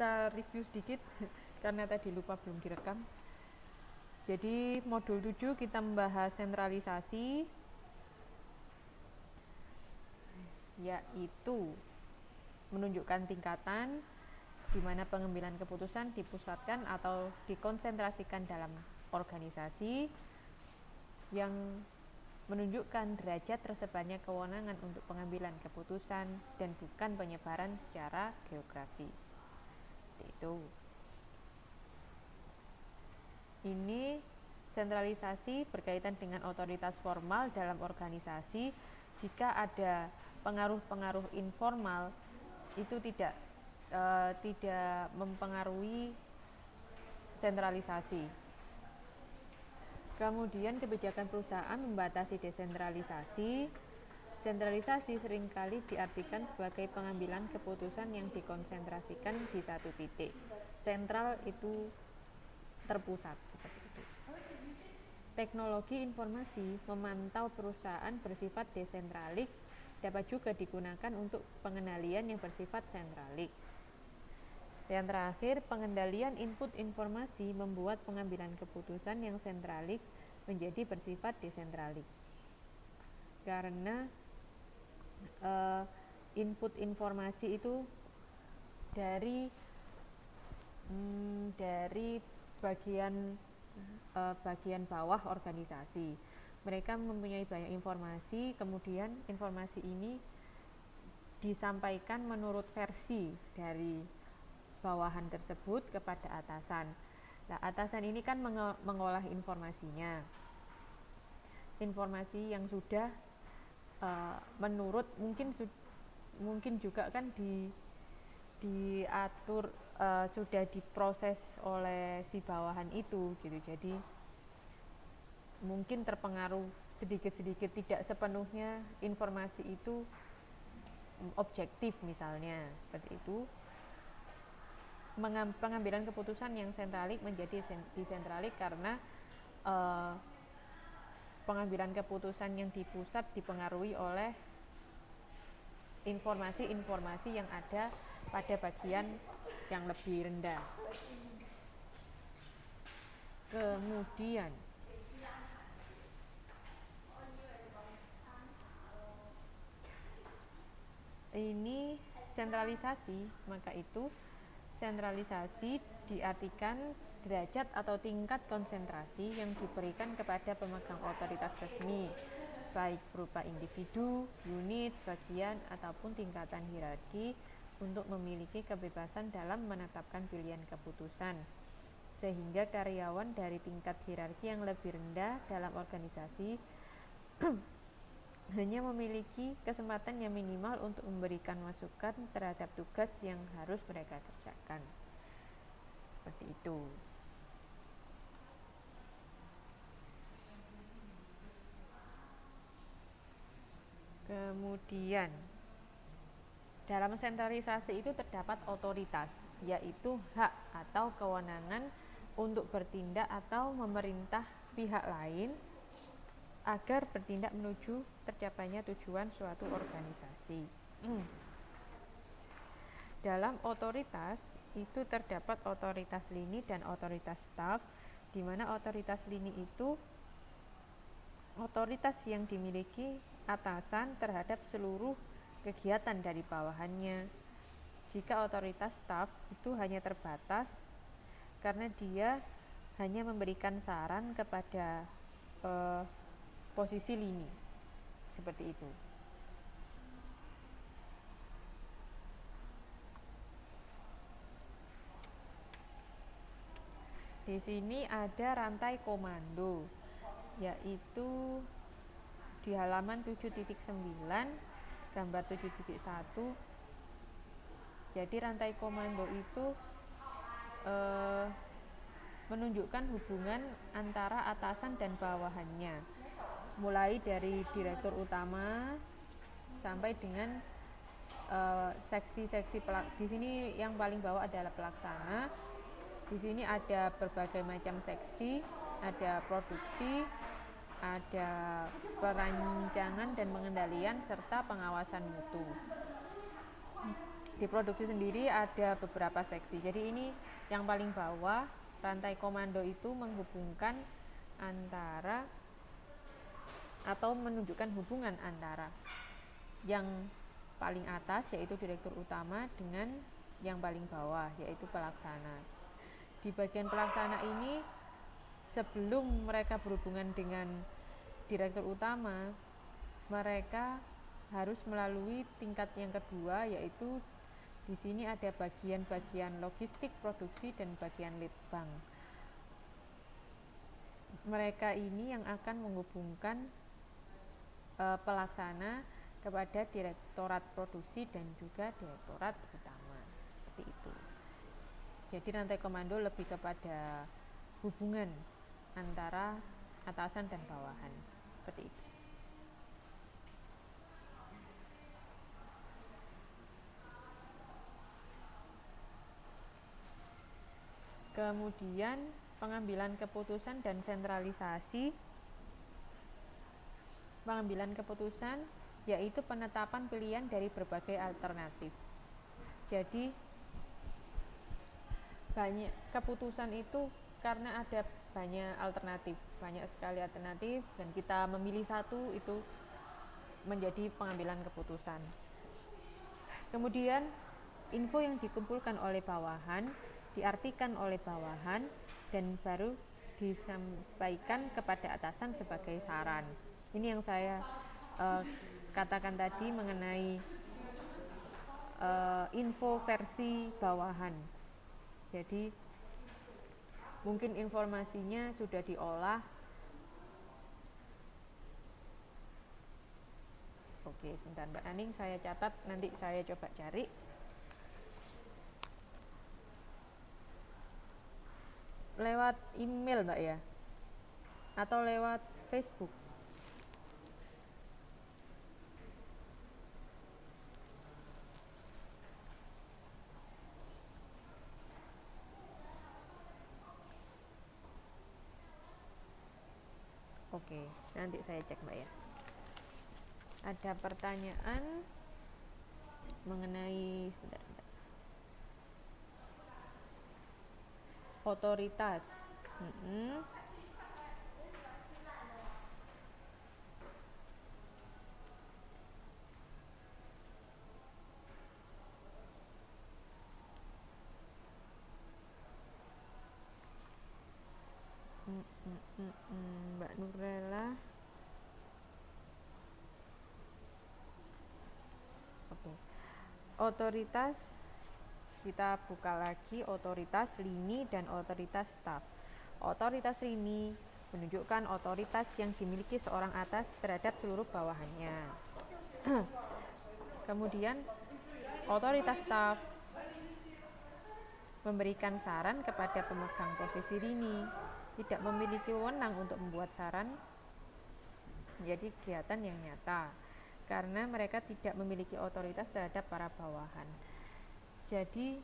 kita review sedikit karena tadi lupa belum direkam. Jadi modul 7 kita membahas sentralisasi, yaitu menunjukkan tingkatan di mana pengambilan keputusan dipusatkan atau dikonsentrasikan dalam organisasi, yang menunjukkan derajat tersebarnya kewenangan untuk pengambilan keputusan dan bukan penyebaran secara geografis. Itu. Ini sentralisasi berkaitan dengan otoritas formal dalam organisasi. Jika ada pengaruh-pengaruh informal, itu tidak mempengaruhi sentralisasi. Kemudian kebijakan perusahaan membatasi desentralisasi. Sentralisasi seringkali diartikan sebagai pengambilan keputusan yang dikonsentrasikan di satu titik. Sentral itu terpusat, seperti itu. Teknologi informasi memantau perusahaan bersifat desentralik dapat juga digunakan untuk pengendalian yang bersifat sentralik. Yang terakhir, pengendalian input informasi membuat pengambilan keputusan yang sentralik menjadi bersifat desentralik. Karena input informasi itu dari bagian bawah organisasi. Mereka mempunyai banyak informasi, kemudian informasi ini disampaikan menurut versi dari bawahan tersebut kepada atasan. Nah, atasan ini kan mengolah informasinya. Informasi yang sudah menurut mungkin juga kan diatur, sudah diproses oleh si bawahan itu gitu. Jadi mungkin terpengaruh sedikit-sedikit, tidak sepenuhnya informasi itu objektif misalnya, seperti itu. Pengambilan keputusan yang sentralik menjadi desentralik karena pengambilan keputusan yang di pusat dipengaruhi oleh informasi-informasi yang ada pada bagian yang lebih rendah. Kemudian ini sentralisasi, maka itu sentralisasi diartikan derajat atau tingkat konsentrasi yang diberikan kepada pemegang otoritas resmi, baik berupa individu, unit, bagian, ataupun tingkatan hierarki, untuk memiliki kebebasan dalam menetapkan pilihan keputusan, sehingga karyawan dari tingkat hierarki yang lebih rendah dalam organisasi hanya memiliki kesempatan yang minimal untuk memberikan masukan terhadap tugas yang harus mereka kerjakan. Seperti itu. Kemudian dalam sentralisasi itu terdapat otoritas, yaitu hak atau kewenangan untuk bertindak atau memerintah pihak lain agar bertindak menuju tercapainya tujuan suatu organisasi. Dalam otoritas itu terdapat otoritas lini dan otoritas staf, di mana otoritas lini itu otoritas yang dimiliki atasan terhadap seluruh kegiatan dari bawahannya. Jika otoritas staf itu hanya terbatas karena dia hanya memberikan saran kepada posisi lini, seperti itu. Di sini ada rantai komando, yaitu di halaman 7.9, gambar 7.1. Jadi rantai komando itu menunjukkan hubungan antara atasan dan bawahannya, mulai dari direktur utama sampai dengan seksi-seksi. Di sini yang paling bawah adalah pelaksana. Di sini ada berbagai macam seksi, ada produksi, ada perancangan dan pengendalian serta pengawasan mutu. di produksi sendiri ada beberapa seksi. Jadi ini yang paling bawah, rantai komando itu menghubungkan antara atau menunjukkan hubungan antara yang paling atas yaitu direktur utama dengan yang paling bawah yaitu pelaksana. Di bagian pelaksana ini sebelum mereka berhubungan dengan direktur utama, mereka harus melalui tingkat yang kedua yaitu di sini ada bagian-bagian logistik produksi dan bagian lead bank. Mereka ini yang akan menghubungkan pelaksana kepada direktorat produksi dan juga direktorat utama, seperti itu. Jadi rantai komando lebih kepada hubungan antara atasan dan bawahan, seperti itu. Kemudian pengambilan keputusan dan sentralisasi. Pengambilan keputusan yaitu penetapan pilihan dari berbagai alternatif. Jadi banyak keputusan itu karena ada banyak alternatif, banyak sekali alternatif dan kita memilih satu itu menjadi pengambilan keputusan. Kemudian info yang dikumpulkan oleh bawahan diartikan oleh bawahan dan baru disampaikan kepada atasan sebagai saran. Ini yang saya katakan tadi mengenai info versi bawahan. Jadi mungkin informasinya sudah diolah. Oke, sebentar Mbak Aning, saya catat, nanti saya coba cari. Lewat email Mbak ya? Atau lewat Facebook? Oke, nanti saya cek Mbak ya. Ada pertanyaan mengenai otoritas. Mbak Nurlela. Oke. Otoritas, kita buka lagi otoritas lini dan otoritas staf. Otoritas lini menunjukkan otoritas yang dimiliki seorang atas terhadap seluruh bawahannya. Kemudian otoritas staf memberikan saran kepada pemegang posisi lini, tidak memiliki wewenang untuk membuat saran menjadi kegiatan yang nyata karena mereka tidak memiliki otoritas terhadap para bawahan. Jadi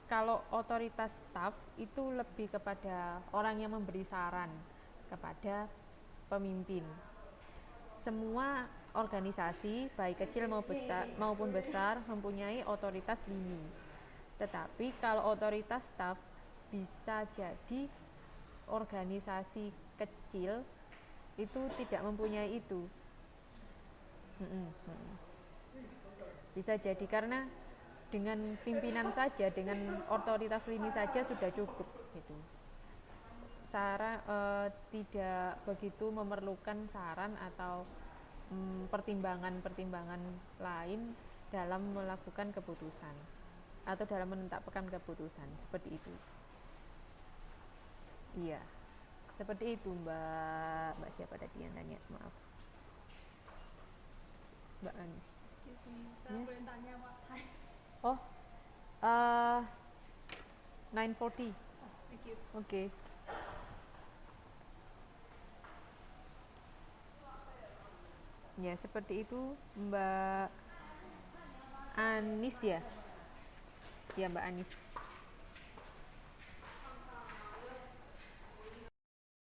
kalau otoritas staf itu lebih kepada orang yang memberi saran kepada pemimpin. Semua organisasi baik kecil maupun besar mempunyai otoritas lini. Tetapi kalau otoritas staf bisa jadi organisasi kecil itu tidak mempunyai itu. Bisa jadi karena dengan pimpinan saja, dengan otoritas lini saja sudah cukup gitu. Saran tidak begitu memerlukan saran atau pertimbangan-pertimbangan lain dalam melakukan keputusan atau dalam menetapkan keputusan, seperti itu. Iya, seperti itu Mbak siapa tadi yang tanya, maaf. Mbak Anis. Saya boleh tanya what time? Oh, 9:40. Thank you. Oke. Ya, seperti itu Mbak Anis ya. Ya, Mbak Anis.